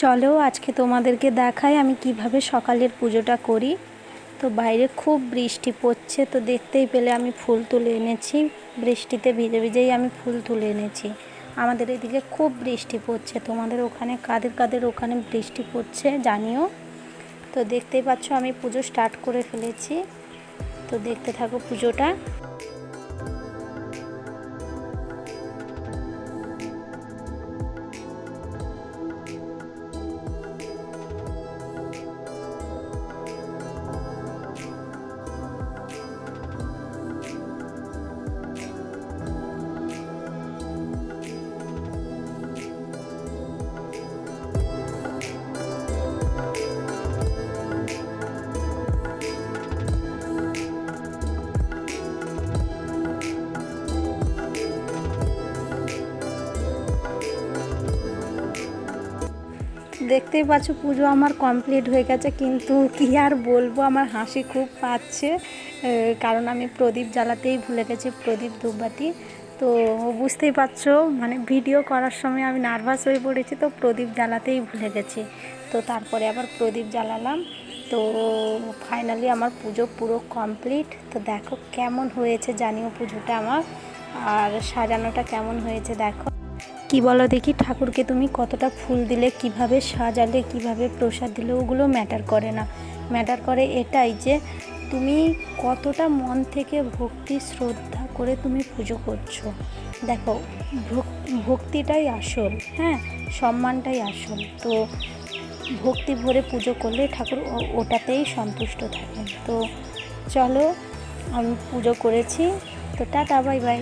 চলো আজকে তোমাদেরকে দেখাই আমি কিভাবে সকালের পুজোটা করি। তো বাইরে খুব বৃষ্টি পড়ছে, তো দেখতেই পেলে আমি ফুল তুলে এনেছি। বৃষ্টিতে ভিজে ভিজেই আমি ফুল তুলে এনেছি। আমাদের এদিকে খুব বৃষ্টি পড়ছে, তোমাদের ওখানে কাদের কাদের ওখানে বৃষ্টি পড়ছে জানিও। তো দেখতেই পাচ্ছ আমি পুজো স্টার্ট করে ফেলেছি। তো দেখতে থাকো পুজোটা। দেখতেই পাচ্ছ পুজো আমার কমপ্লিট হয়ে গেছে, কিন্তু কি আর বলবো, আমার হাসি খুব পাচ্ছে। কারণ আমি প্রদীপ জ্বালাতেই ভুলে গেছি, প্রদীপ ধূপবাতি। তো বুঝতেই পারছো মানে ভিডিও করার সময় আমি নার্ভাস হয়ে পড়েছি, তো প্রদীপ জ্বালাতেই ভুলে গেছি। তো তারপরে আবার প্রদীপ জ্বালালাম। তো ফাইনালি আমার পুজো পুরো কমপ্লিট। তো দেখো কেমন হয়েছে জানিও পুজোটা আমার, আর সাজানোটা কেমন হয়েছে দেখো। কি বলো দেখি, ঠাকুরকে তুমি কতটা ফুল দিলে, কিভাবে সাজালে, কিভাবে প্রসাদ দিলে, ওগুলো ম্যাটার করে না। ম্যাটার করে এটাই যে তুমি কতটা মন থেকে ভক্তি শ্রদ্ধা করে তুমি পুজো করছো। দেখো ভক্তিটাই আসল, হ্যাঁ, সম্মানটাই আসল। তো ভক্তি ভরে পুজো করলে ঠাকুর ওটাতেই সন্তুষ্ট থাকেন। তো চলো আমি পুজো করেছি, তো টাটা বাই বাই।